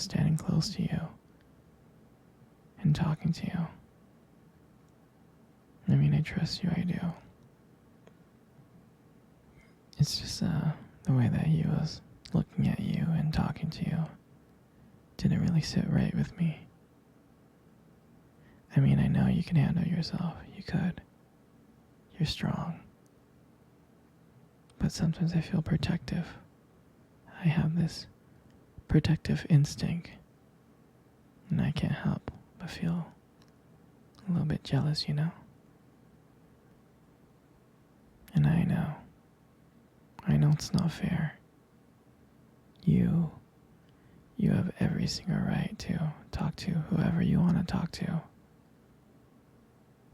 was standing close to you and talking to you. I mean, I trust you, I do. It's just the way that he was looking at you and talking to you didn't really sit right with me. I mean, I know you can handle yourself. You could. You're strong. But sometimes I feel protective. I have this protective instinct. And I can't help but feel a little bit jealous, you know? And I know it's not fair. You have every single right to talk to whoever you want to talk to.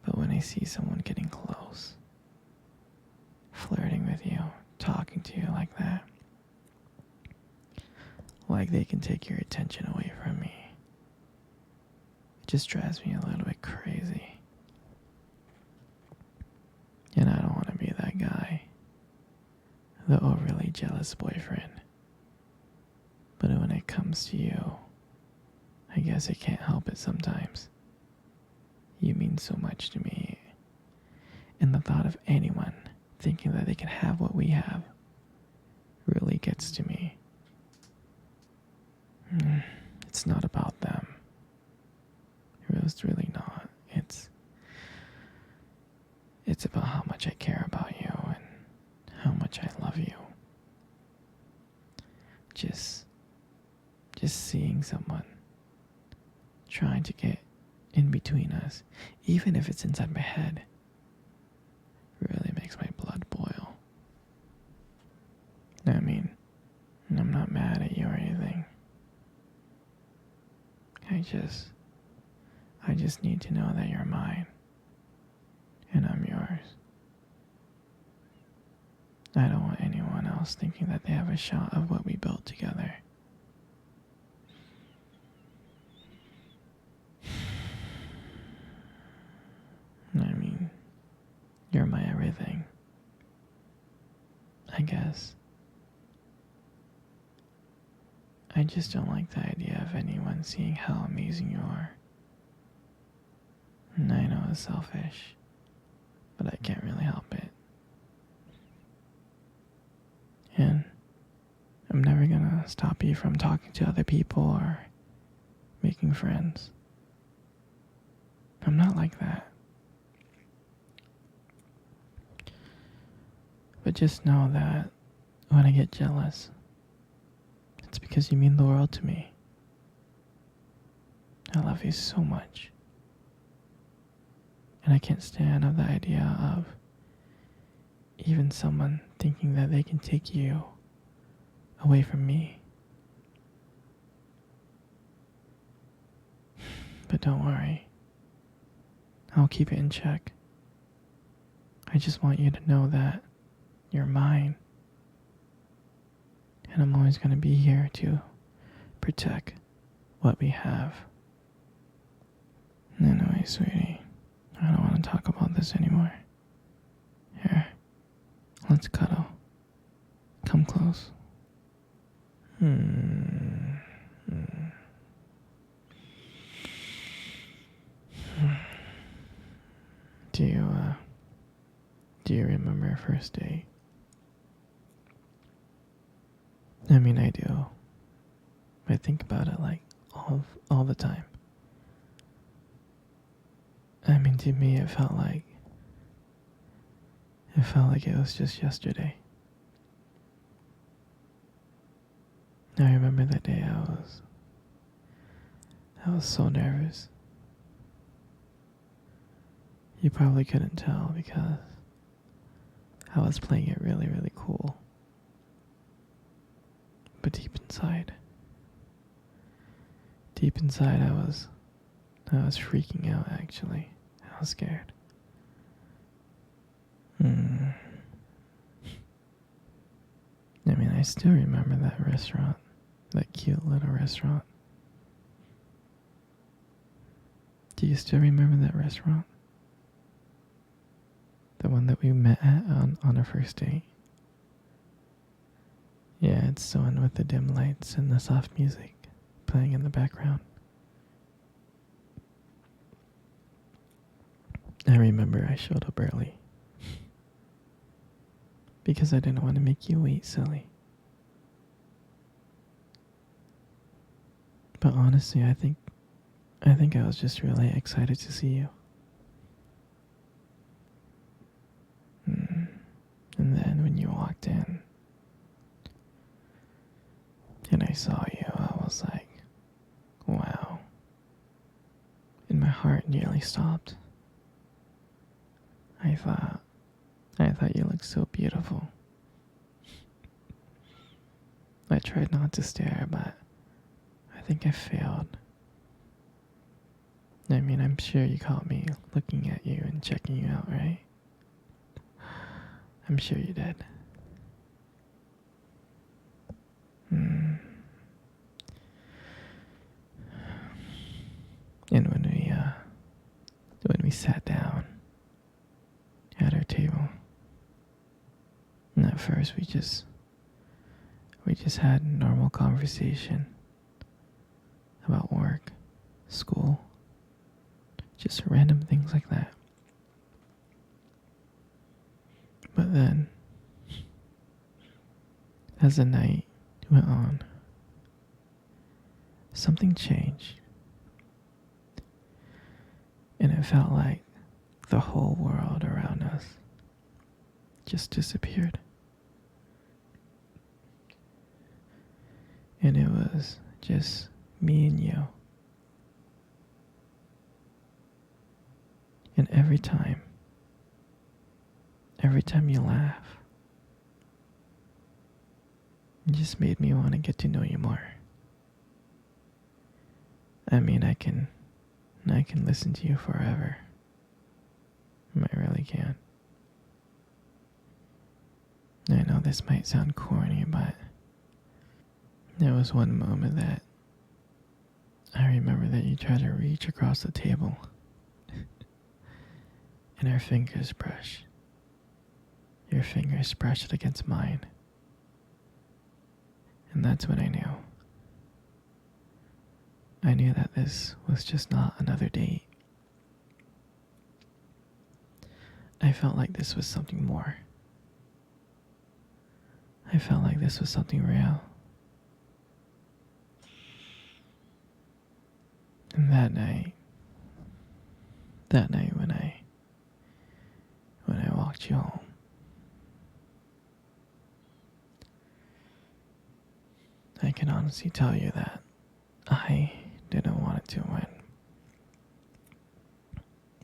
But when I see someone getting close, flirting with you, talking to you like that, like they can take your attention away from me, it just drives me a little bit crazy. And I don't want to be that guy, the overly jealous boyfriend. But when it comes to you, I guess I can't help it sometimes. You mean so much to me. And the thought of anyone thinking that they can have what we have really gets to me. It's not about them. It's really not. It's about how much I care about you and how much I love you. Just seeing someone trying to get in between us, even if it's inside my head, really makes my blood boil. I mean, I'm not mad at you or anything. I just need to know that you're mine and I'm yours. I don't want anyone else thinking that they have a shot of what we built together. I mean, you're my everything, I guess. I just don't like the idea of anyone seeing how amazing you are. And I know it's selfish, but I can't really help it. And I'm never gonna stop you from talking to other people or making friends. I'm not like that. But just know that when I get jealous, it's because you mean the world to me. I love you so much. And I can't stand the idea of even someone thinking that they can take you away from me. But don't worry. I'll keep it in check. I just want you to know that you're mine. And I'm always going to be here to protect what we have. Anyway, sweetie, I don't want to talk about this anymore. Here, let's cuddle. Come close. Do you remember our first date? I mean, I do. I think about it like all the time. I mean, to me, it felt like it was just yesterday. I remember that day I was so nervous. You probably couldn't tell because I was playing it really, really cool. But deep inside, I was freaking out actually. I was scared. I mean, I still remember that restaurant, that cute little restaurant. Do you still remember that restaurant? The one that we met at on our first date? Yeah, it's the one with the dim lights and the soft music playing in the background. I remember I showed up early because I didn't want to make you wait, silly. But honestly, I think I was just really excited to see you. And then when you walked in and I saw you, I was like, wow. And my heart nearly stopped. I thought you looked so beautiful. I tried not to stare, but I think I failed. I mean, I'm sure you caught me looking at you and checking you out, right? I'm sure you did. And when we sat down at our table, and at first we just had normal conversation about work, school, just random things like that. But then, as the night went on, something changed. And it felt like the whole world around us just disappeared. And it was just me and you. And every time you laugh, it just made me want to get to know you more. I mean, I can listen to you forever. I really can. I know this might sound corny, but there was one moment that I remember that you tried to reach across the table and our fingers brushed. Your fingers brushed against mine. And that's when I knew. I knew that this was just not another date. I felt like this was something more. I felt like this was something real. And that night when I walked you home, I can honestly tell you that I didn't want it to win.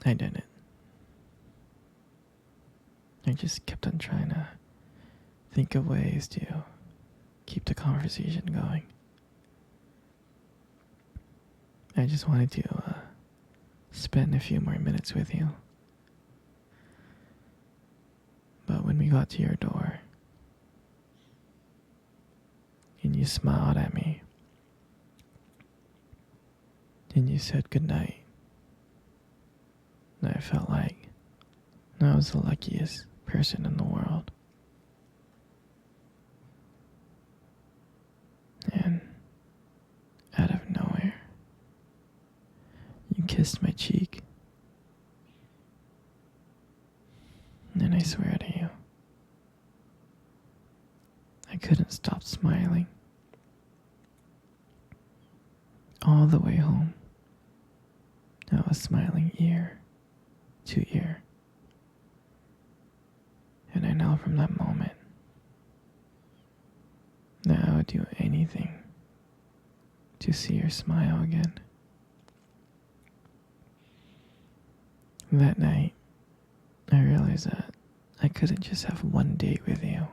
I didn't. I just kept on trying to think of ways to keep the conversation going. I just wanted to spend a few more minutes with you. But when we got to your door, and you smiled at me, and you said goodnight, I felt like I was the luckiest person in the world. And out of nowhere, you kissed my cheek. And I swear to you, I couldn't stop smiling. All the way home, I was smiling ear to ear. And I know from that moment that I would do anything to see your smile again. That night, I realized that I couldn't just have one date with you.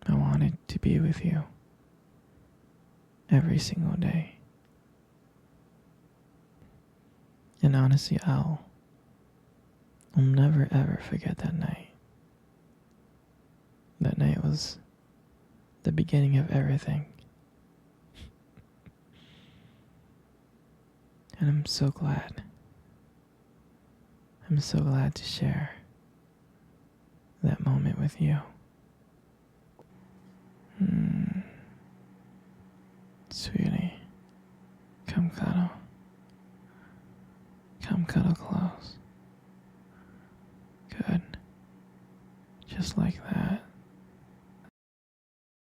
I wanted to be with you every single day. And honestly, I'll never ever forget that night. That night was the beginning of everything. And I'm so glad. I'm so glad to share that moment with you. Come cuddle. Come cuddle close. Good. Just like that.